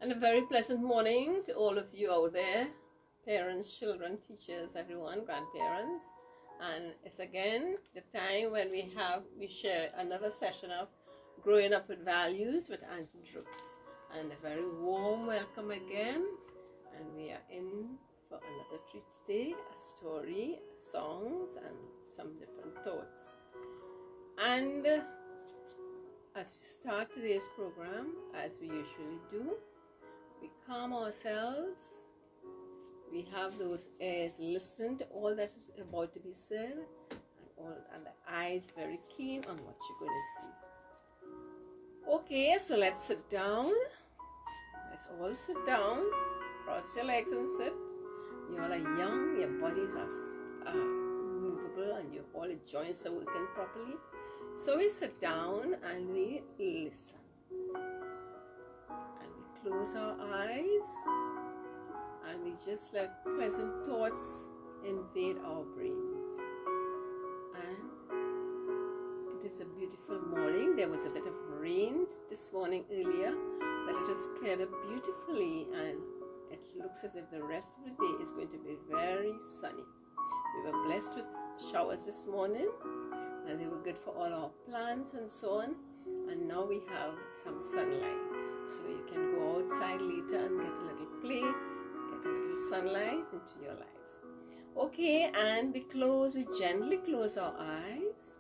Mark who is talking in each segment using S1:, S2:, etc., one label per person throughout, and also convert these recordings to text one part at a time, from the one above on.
S1: And a very pleasant morning to all of you out there, parents, children, teachers, everyone, grandparents. And it's again the time when we share another session of Growing Up with Values with Aunty Drups. And a very warm welcome again. And we are in for another treat today, a story, songs, and some different thoughts. And as we start today's program, as we usually do, we calm ourselves. We have those ears listening to all that is about to be said, and the eyes very keen on what you're going to see. Okay, so let's sit down. Let's all sit down. Cross your legs and sit. You all are young. Your bodies are movable, and all the joints are working properly. So we sit down and we listen. And we close our eyes. And we just let pleasant thoughts invade our brains. And it is a beautiful morning. There was a bit of rain this morning earlier, but it has cleared up beautifully, and it looks as if the rest of the day is going to be very sunny. We were blessed with showers this morning, and they were good for all our plants and so on. And now we have some sunlight, so you can go outside later and get a little play, get a little sunlight into your lives. Okay, and we gently close our eyes.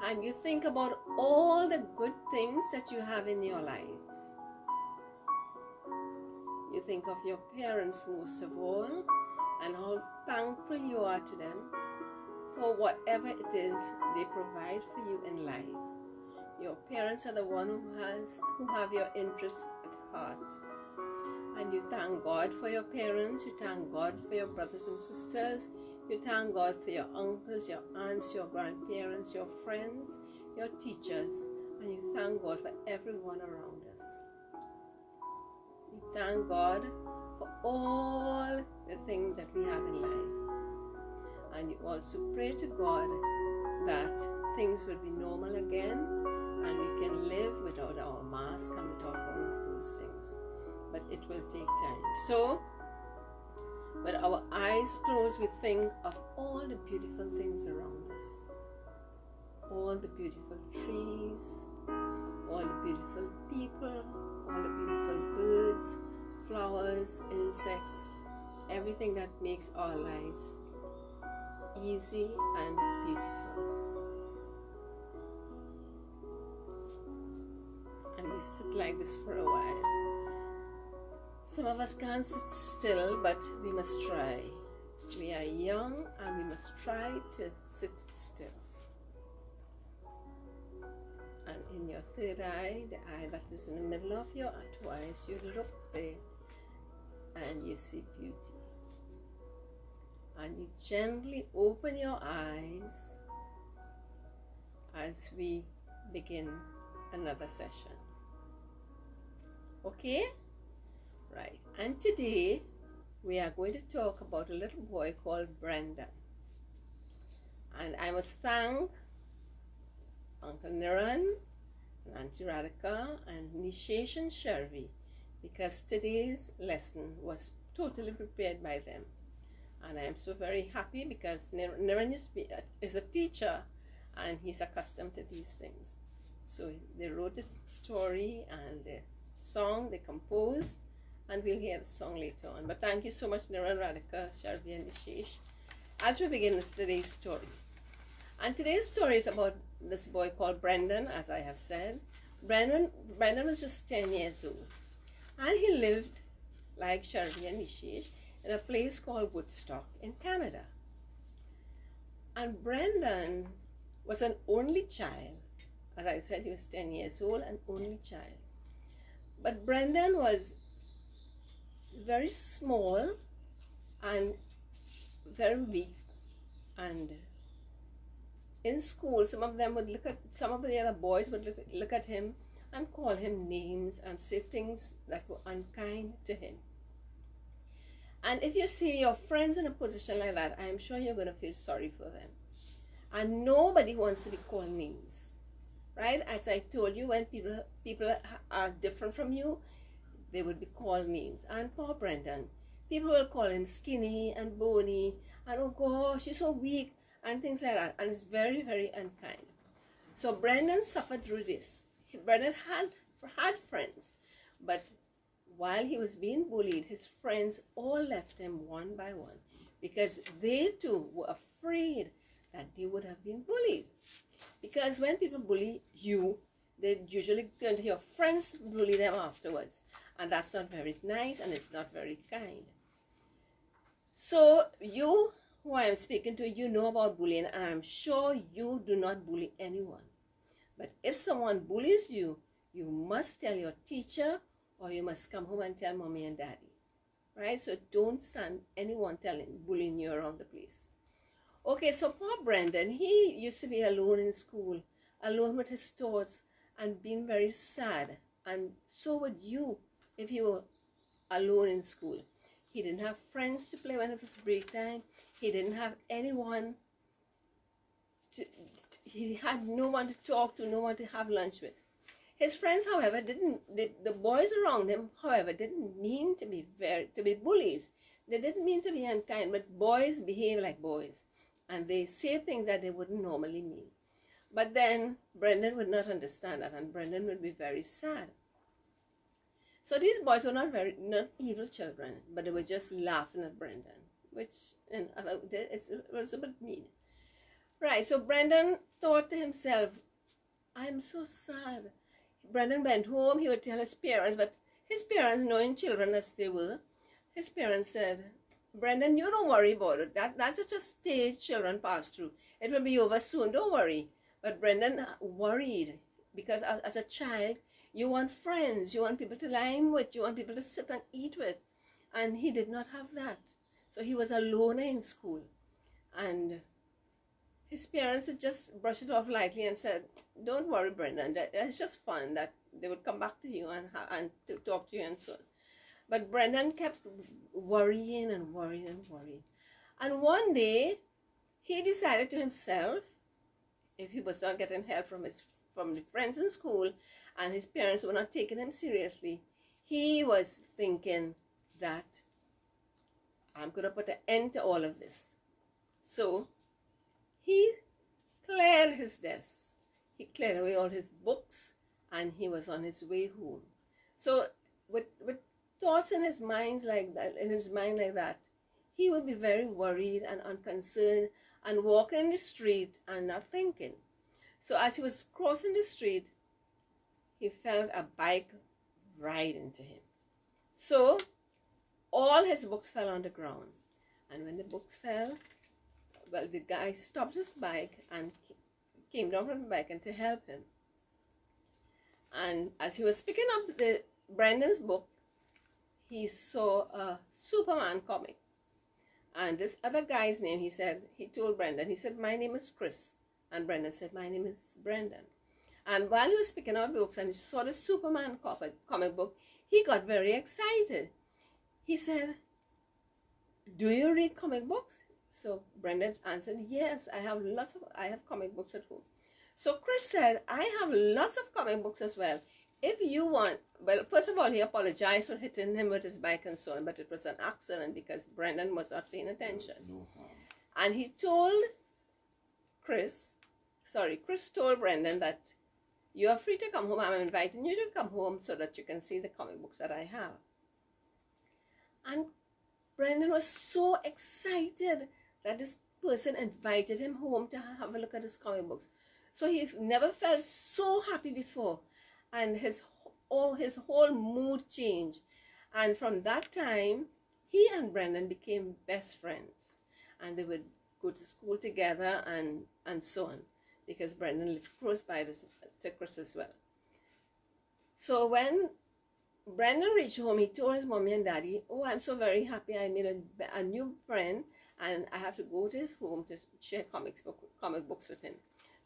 S1: And you think about all the good things that you have in your life. You think of your parents most of all, and how thankful you are to them for whatever it is they provide for you in life. Your parents are the one who have your interests at heart. And you thank God for your parents, you thank God for your brothers and sisters, you thank God for your uncles, your aunts, your grandparents, your friends, your teachers, and you thank God for everyone around us. You thank God for all the things that we have in life. And you also pray to God that things will be normal again, and we can live without our mask and without all of those things. But it will take time. So, with our eyes closed, we think of all the beautiful things around us. All the beautiful trees, all the beautiful people, all the beautiful birds, flowers, insects, everything that makes our lives easy and beautiful. And we sit like this for a while. Some of us can't sit still, but we must try. We are young and we must try to sit still. And in your third eye, the eye that is in the middle of your eyes, you look there and you see beauty. And you gently open your eyes as we begin another session. Okay? Right. And today we are going to talk about a little boy called Brendan. And I must thank Uncle Niran and Aunty Radhika and Nishesh and Shervi, because today's lesson was totally prepared by them. And I am so very happy because Niran is a teacher and he's accustomed to these things. So they wrote a story and the song they composed, and we'll hear the song later on. But thank you so much, Niran, Radhika, Sharvi, and Nishesh, as we begin with today's story. And today's story is about this boy called Brendan, as I have said. Brendan was just 10 years old. And he lived, like Sharvi and Nishesh, in a place called Woodstock in Canada. And Brendan was an only child. As I said, he was 10 years old, an only child. But Brendan was very small and very weak, and in school some of the other boys would look at him and call him names and say things that were unkind to him. And if you see your friends in a position like that, I am sure you're going to feel sorry for them. And nobody wants to be called names. right? As I told you, when people are different from you, they would be called names. And poor Brendan, people will call him skinny and bony, and oh gosh, you're so weak, and things like that. And it's very, very unkind. So Brendan suffered through this. Brendan had friends, but while he was being bullied, his friends all left him one by one because they too were afraid that they would have been bullied. Because when people bully you, they usually turn to your friends to bully them afterwards. And that's not very nice, and it's not very kind. So you, who I am speaking to, you know about bullying, and I'm sure you do not bully anyone. But if someone bullies you, you must tell your teacher, or you must come home and tell mommy and daddy. Right? So don't stand anyone bullying you around the place. Okay, so poor Brendan, he used to be alone in school, alone with his thoughts, and being very sad. And so would you if you were alone in school. He didn't have friends to play when it was break time. He didn't have anyone he had no one to talk to, no one to have lunch with. His friends, however, the boys around him, however, didn't mean to be bullies. They didn't mean to be unkind, but boys behave like boys. And they say things that they wouldn't normally mean. But then Brendan would not understand that, and Brendan would be very sad. So these boys were not evil children, but they were just laughing at Brendan, which it was a bit mean. Right, so Brendan thought to himself, I'm so sad. Brendan went home, he would tell his parents, but his parents, knowing children as they were, his parents said, Brendan, you don't worry about it. That's just a stage children pass through. It will be over soon, don't worry. But Brendan worried because as a child, you want friends, you want people to lie with, you want people to sit and eat with. And he did not have that. So he was a loner in school. And his parents had just brushed it off lightly and said, don't worry, Brendan, it's just fun that they would come back to you and to talk to you and so on. But Brendan kept worrying and worrying and worrying. And one day, he decided to himself, if he was not getting help from the friends in school and his parents were not taking him seriously, he was thinking that I'm going to put an end to all of this. So he cleared his desk. He cleared away all his books and he was on his way home. So with thoughts in his mind like that, he would be very worried and unconcerned and walking in the street and not thinking. So as he was crossing the street, he felt a bike ride into him. So all his books fell on the ground. And when the books fell, well, the guy stopped his bike and came down from the bike and to help him. And as he was picking up Brendan's book, he saw a Superman comic. And this other guy's name, he told Brendan, he said, my name is Chris. And Brendan said, my name is Brendan. And while he was picking out books and he saw the Superman comic book, he got very excited. He said, do you read comic books? So Brendan answered, yes, I have comic books at home. So Chris said, I have lots of comic books as well. If you want, well, first of all, he apologized for hitting him with his bike and so on, but it was an accident because Brendan was not paying attention. And he told Chris told Brendan that you are free to come home. I'm inviting you to come home so that you can see the comic books that I have. And Brendan was so excited that this person invited him home to have a look at his comic books. So he never felt so happy before. And his whole mood changed. And from that time, he and Brendan became best friends. And they would go to school together and so on. Because Brendan lived close by to Chris as well. So when Brendan reached home, he told his mommy and daddy, oh, I'm so very happy I made a new friend. And I have to go to his home to share comic books with him.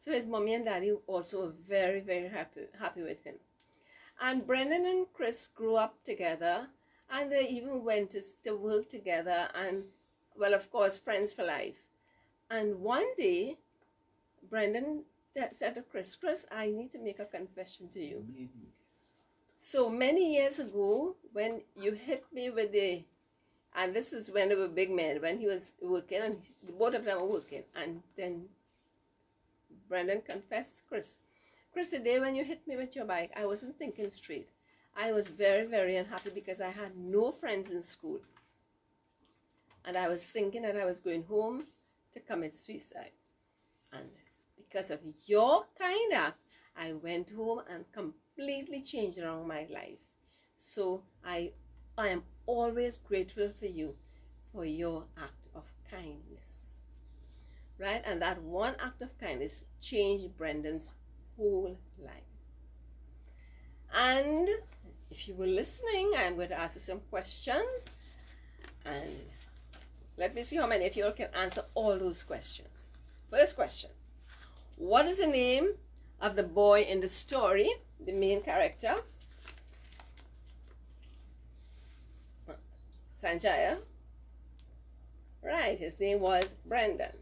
S1: So his mommy and daddy also were very, very happy with him. And Brendan and Chris grew up together, and they even went to work together, and, well, of course, friends for life. And one day, Brendan said to Chris, Chris, I need to make a confession to you. So many years ago, when you hit me with the, and this is when they were big men, when he was working, and both of them were working, and then Brendan confessed, Chris, the day when you hit me with your bike, I wasn't thinking straight. I was very, very unhappy because I had no friends in school. And I was thinking that I was going home to commit suicide. And because of your kind act, I went home and completely changed around my life. So I am always grateful for you for your act of kindness. Right? And that one act of kindness changed Brendan's whole life. And if you were listening, I'm going to ask you some questions. And let me see how many of you all can answer all those questions. First question. What is the name of the boy in the story, the main character? Sanjaya. Right, his name was Brendan.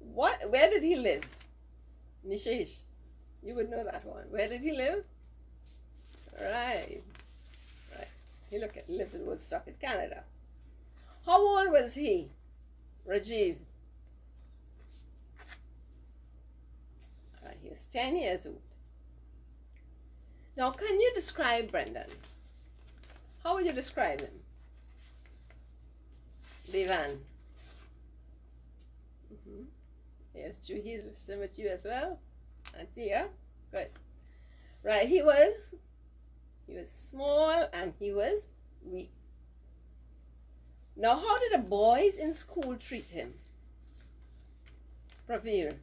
S1: Where did he live? Nishish, you would know that one. Where did he live? Right. He lived in Woodstock in Canada. How old was he? Rajiv. He was 10 years old. Now, can you describe Brendan? How would you describe him? Devan. Yes, Juhi's listening with you as well. Auntie, yeah? Good. Right, he was small and he was weak. Now, how did the boys in school treat him? Pravir.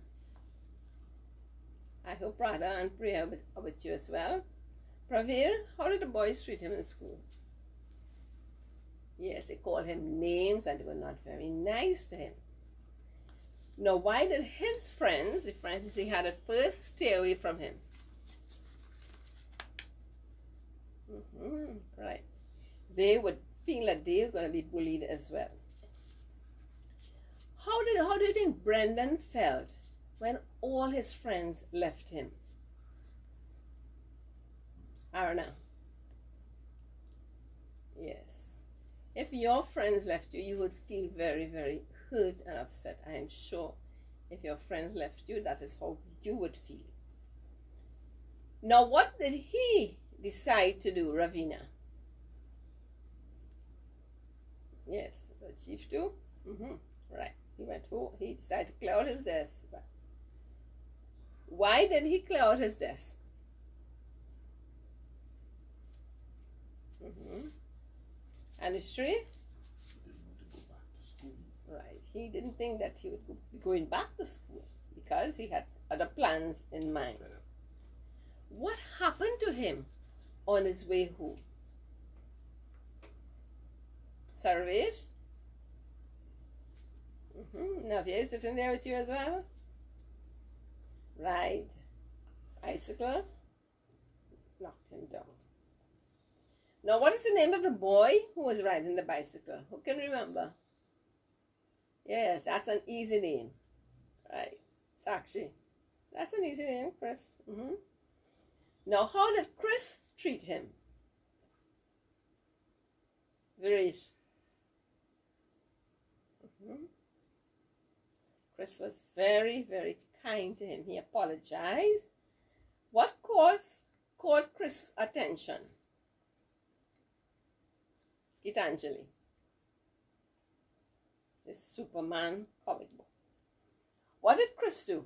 S1: I hope Radha and Priya are with you as well. Pravir, how did the boys treat him in school? Yes, they called him names and they were not very nice to him. Now, why did his friends, the friends he had at first, stay away from him? Right. They would feel that they were going to be bullied as well. How do you think Brendan felt when all his friends left him? Arna. Yes. If your friends left you, you would feel very, very hurt and upset. I am sure if your friends left you, that is how you would feel. Now, what did he decide to do, Ravina? Yes, the chief too? Right. He went home. He decided to clear out his desk. Why did he clear out his desk? Anushree?
S2: He didn't want to go back to school.
S1: Right. He didn't think that he would be going back to school because he had other plans in mind. What happened to him on his way home? Sarvesh? Navya is sitting there with you as well? Right. Bicycle knocked him down. Now, what is the name of the boy who was riding the bicycle? Who can remember? Yes, that's an easy name. Right. Sakshi. That's an easy name, Chris. Now, how did Chris treat him? Viresh. Chris was very, very kind to him. He apologized. What caught Chris' attention? Gitanjali. The Superman comic book. What did Chris do?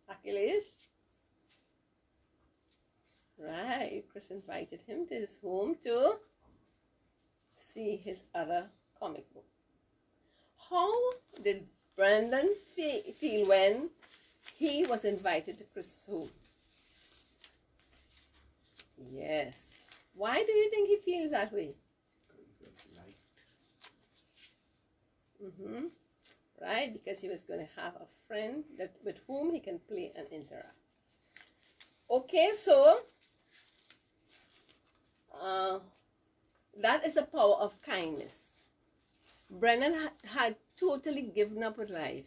S1: Akhilesh. Right. Chris invited him to his home to see his other comic book. How did Brendan feel when he was invited to Chris' home? Yes. Why do you think he feels that way? Right, because he was going to have a friend with whom he can play and interact. Okay, so that is the power of kindness. Brennan had totally given up on life.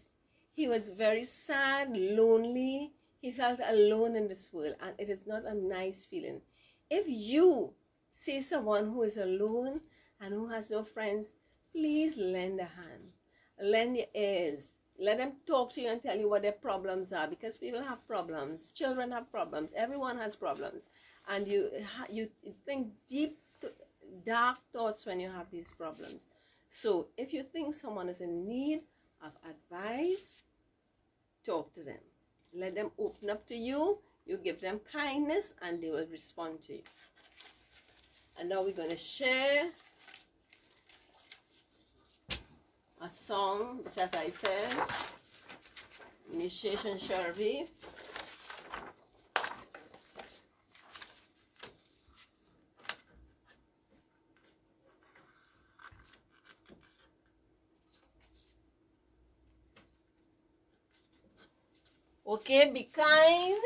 S1: He was very sad, lonely. He felt alone in this world, and it is not a nice feeling. If you see someone who is alone and who has no friends, please lend a hand. Lend your ears. Let them talk to you and tell you what their problems are, because people have problems. Children have problems. Everyone has problems. And you think deep, dark thoughts when you have these problems. So if you think someone is in need of advice, talk to them. Let them open up to you. You give them kindness and they will respond to you. And now we're going to share a song, which, as I said, Initiation Sharvi. Okay, be kind,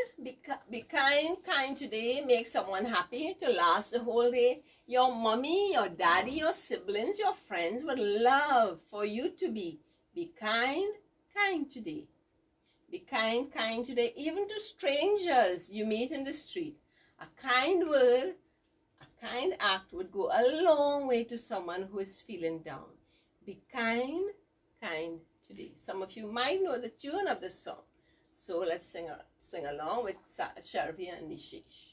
S1: be kind today. Make someone happy to last the whole day. Your mommy, your daddy, your siblings, your friends would love for you to be kind today. Be kind today, even to strangers you meet in the street. A kind word, a kind act would go a long way to someone who is feeling down. Be kind today. Some of you might know the tune of this song. So let's sing along with Sharvi and Nishish.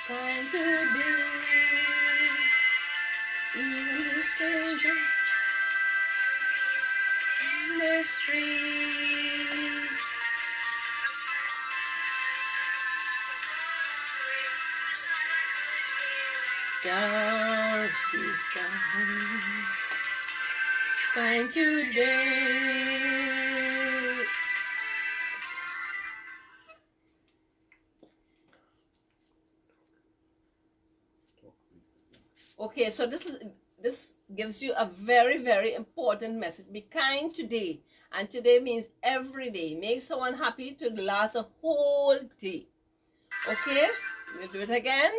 S1: Kind today, even the stranger in the street. God be kind today. Okay, so this gives you a very, very important message. Be kind today. And today means every day. Make someone happy to last a whole day. Okay? We'll do it again.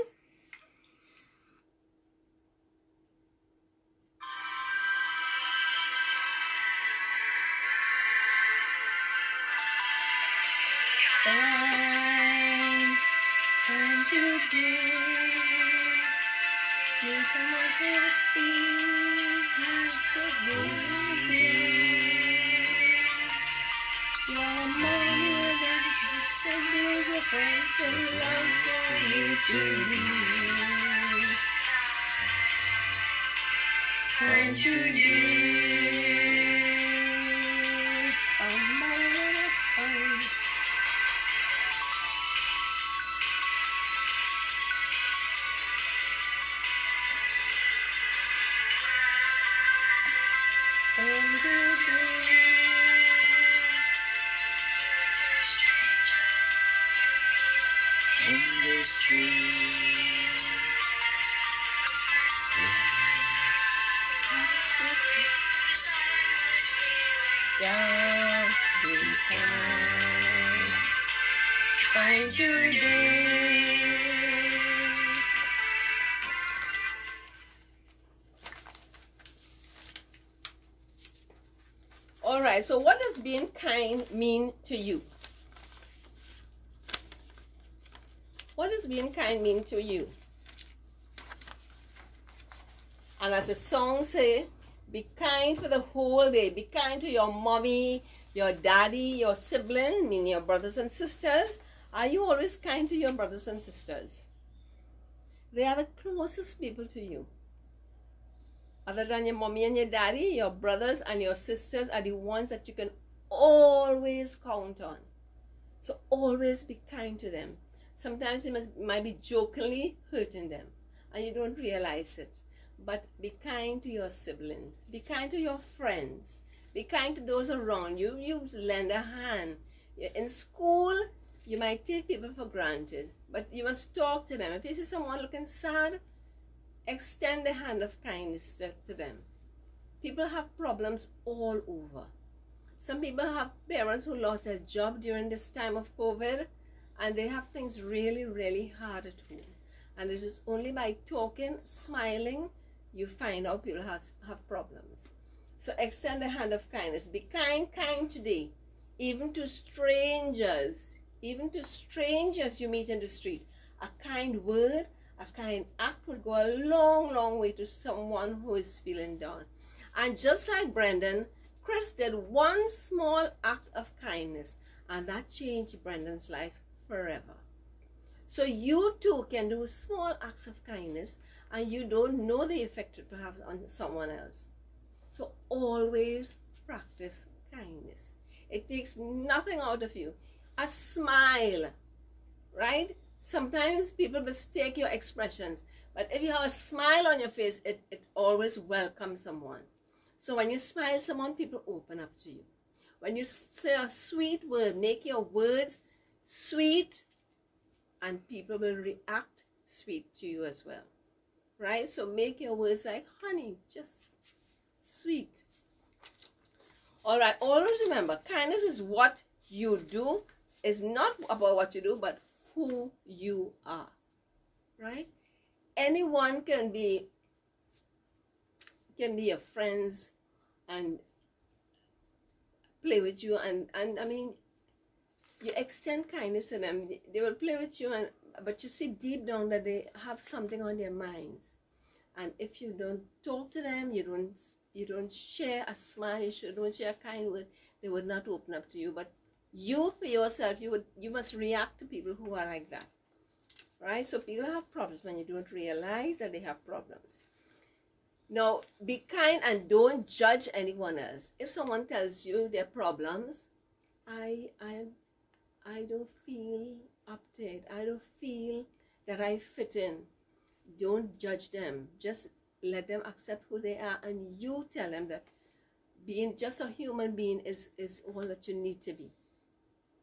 S1: Kind today. Make someone happy today. Your mom, your dad, your siblings, your friends will love for you to be kind today. Kind today. All right, so what does being kind mean to you? What does being kind mean to you? And as the song say, be kind for the whole day. Be kind to your mommy, your daddy, your siblings, meaning your brothers and sisters. Are you always kind to your brothers and sisters? They are the closest people to you. Other than your mommy and your daddy, your brothers and your sisters are the ones that you can always count on. So always be kind to them. Sometimes you might be jokingly hurting them, and you don't realize it. But be kind to your siblings. Be kind to your friends. Be kind to those around you. You lend a hand. In school, you might take people for granted, but you must talk to them. If you see someone looking sad, extend the hand of kindness to them. People have problems all over. Some people have parents who lost their job during this time of COVID, and they have things really, really hard at home. And it is only by talking, smiling, you find out people have problems. So extend the hand of kindness. Be kind today, even to strangers. Even to strangers you meet in the street. A kind word, a kind act would go a long, long way to someone who is feeling down. And just like Brendan, Chris did one small act of kindness, and that changed Brendan's life forever. So you too can do small acts of kindness, and you don't know the effect it will have on someone else. So always practice kindness. It takes nothing out of you. A smile, right? Sometimes people mistake your expressions, but if you have a smile on your face, it always welcomes someone. So when you smile, someone, people open up to you. When you say a sweet word, make your words sweet, and people will react sweet to you as well, right? So make your words like honey, just sweet. All right, always remember, kindness is what you do. It's not about what you do, but who you are, right? Anyone can be your friends and play with you, and I mean, you extend kindness to them. They will play with you, but you see deep down that they have something on their minds. And if you don't talk to them, you don't share a smile, you don't share a kind word, they would not open up to you. But you, for yourself, you must react to people who are like that, right? So people have problems when you don't realize that they have problems. Now, be kind and don't judge anyone else. If someone tells you their problems, I don't feel up to it. I don't feel that I fit in. Don't judge them. Just let them accept who they are, and you tell them that being just a human being is all that you need to be.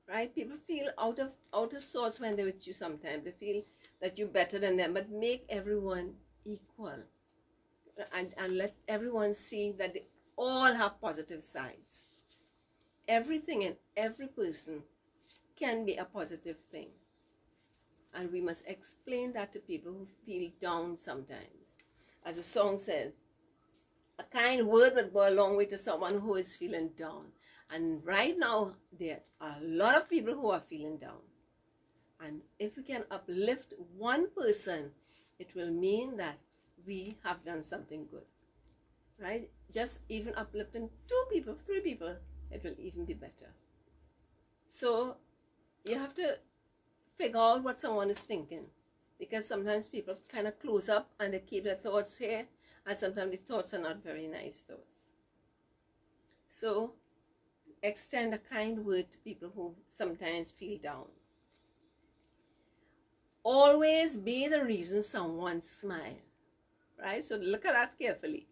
S1: Right? People feel out of sorts when they're with you sometimes. They feel that you're better than them, but make everyone equal. And let everyone see that they all have positive sides. Everything and every person can be a positive thing. And we must explain that to people who feel down sometimes. As the song said, a kind word would go a long way to someone who is feeling down. And right now, there are a lot of people who are feeling down. And if we can uplift one person, it will mean that we have done something good, right? Just even uplifting 2 people, 3 people, it will even be better. So you have to figure out what someone is thinking, because sometimes people kind of close up and they keep their thoughts here, and sometimes the thoughts are not very nice thoughts. So extend a kind word to people who sometimes feel down. Always be the reason someone smiles. Right? So look at that carefully.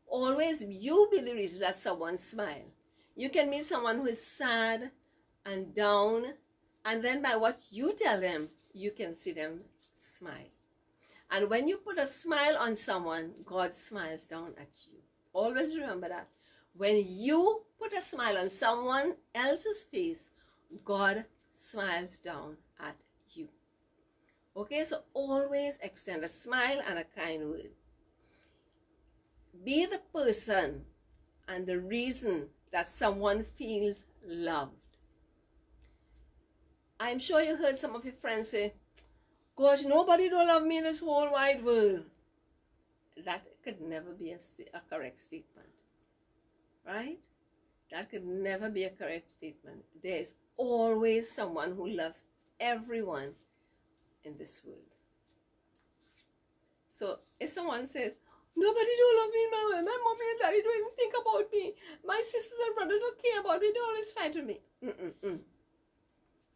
S1: Always you be the reason that someone smiles. You can meet someone who is sad and down, and then by what you tell them, you can see them smile. And when you put a smile on someone, God smiles down at you. Always remember that. When you put a smile on someone else's face, God smiles down at you. Okay, so always extend a smile and a kind word. Be the person and the reason that someone feels loved. I'm sure you heard some of your friends say, gosh, nobody don't love me in this whole wide world. That could never be a correct statement, right? That could never be a correct statement. There is always someone who loves everyone in this world. So if someone says, nobody don't love me in my world, my mommy and daddy don't even think about me, my sisters and brothers don't care about me, they always fight with me.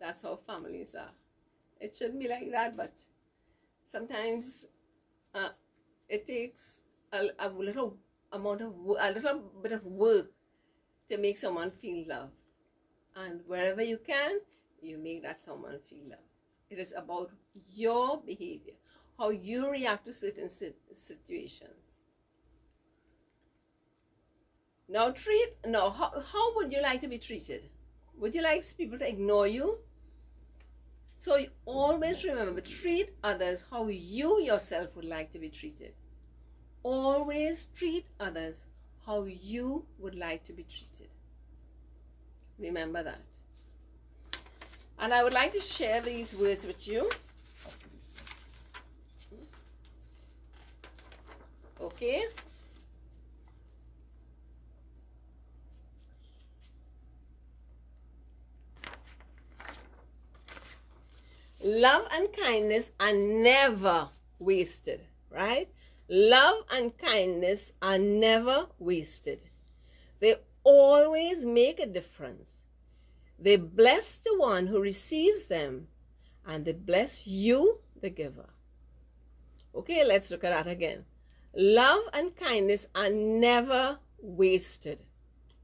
S1: That's how families are. It shouldn't be like that, but sometimes it takes a little amount of a little bit of work to make someone feel loved. And wherever you can, you make that someone feel loved. It is about your behavior, how you react to certain situations. Now, how would you like to be treated? Would you like people to ignore you? So you always remember, treat others how you yourself would like to be treated. Always treat others how you would like to be treated. Remember that. And I would like to share these words with you. Okay? Love and kindness are never wasted, right? Love and kindness are never wasted. They always make a difference. They bless the one who receives them, and they bless you, the giver. Okay, let's look at that again. Love and kindness are never wasted.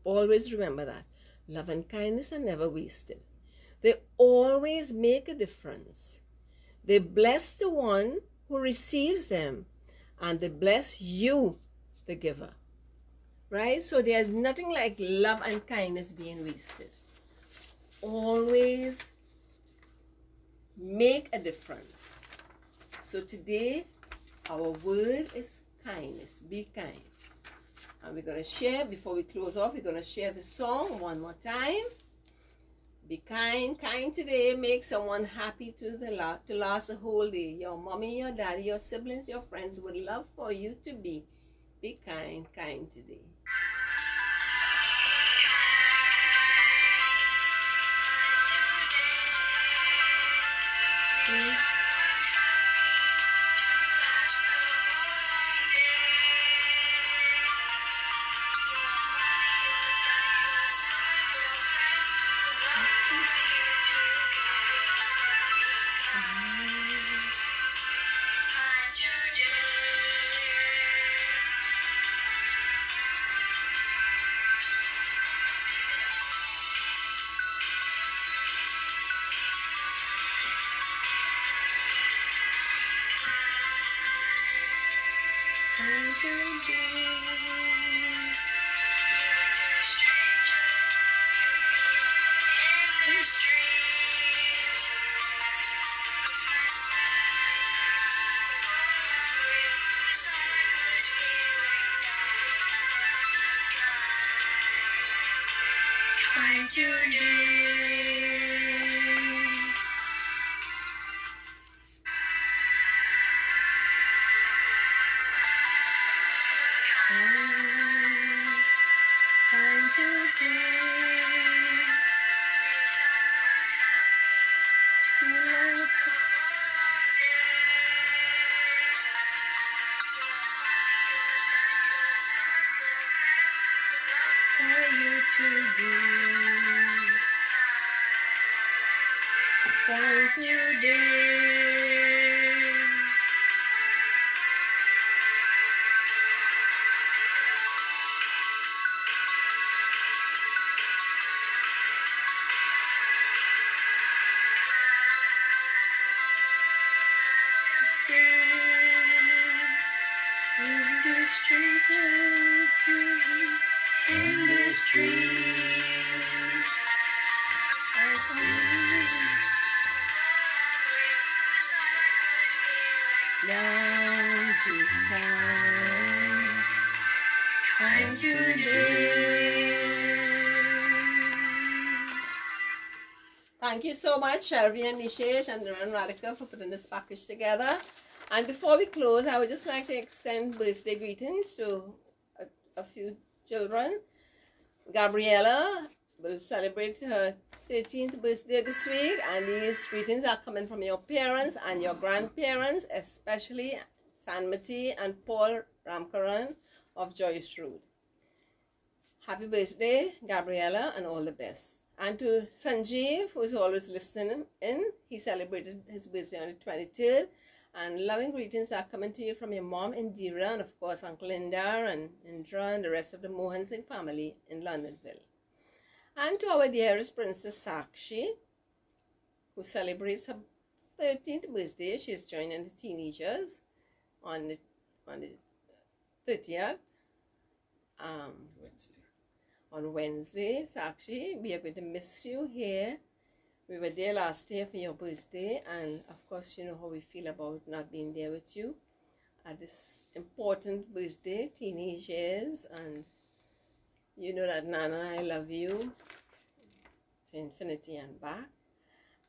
S1: Always remember that. Love and kindness are never wasted. They always make a difference. They bless the one who receives them, and they bless you, the giver. Right? So there's nothing like love and kindness being wasted. Always make a difference. So today, our word is kindness. Be kind. And we're going to share, before we close off, we're going to share the song one more time. Be kind. Kind today. Make someone happy to last the whole day. Your mommy, your daddy, your siblings, your friends would love for you to be. Be kind. Kind today. Thank you so much, Shelby and Nishesh and Radhika, for putting this package together. And before we close, I would just like to extend birthday greetings to a few children. Gabriella will celebrate her 13th birthday this week, and these greetings are coming from your parents and your grandparents, especially Sanmati and Paul Ramkaran of Joyce Road. Happy birthday, Gabriella, and all the best. And to Sanjeev, who is always listening in, he celebrated his birthday on the 23rd. And loving greetings are coming to you from your mom, Indira, and of course Uncle Indar and Indra and the rest of the Mohan Singh family in Londonville. And to our dearest Princess Sakshi, who celebrates her 13th birthday. She's joining the teenagers on the 30th.
S2: Wednesday.
S1: On Wednesday, Sakshi, we are going to miss you here. We were there last year for your birthday, and of course, you know how we feel about not being there with you at this important birthday, teenage years, and you know that Nana and I love you to infinity and back.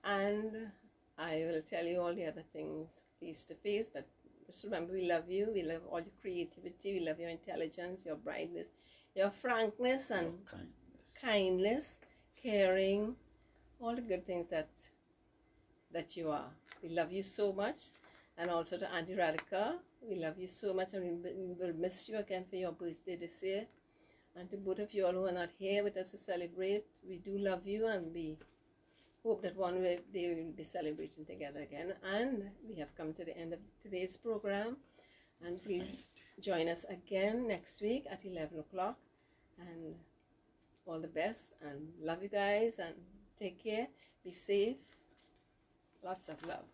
S1: And I will tell you all the other things face to face, but just remember we love you, we love all your creativity, we love your intelligence, your brightness, your frankness and kindness, caring, all the good things that you are. We love you so much. And also to Aunty Radhika, we love you so much, and we will miss you again for your birthday this year. And to both of you all who are not here with us to celebrate, we do love you, and we hope that one day we will be celebrating together again. And we have come to the end of today's program. And please join us again next week at 11 o'clock. And all the best, and love you guys, and take care, be safe, lots of love.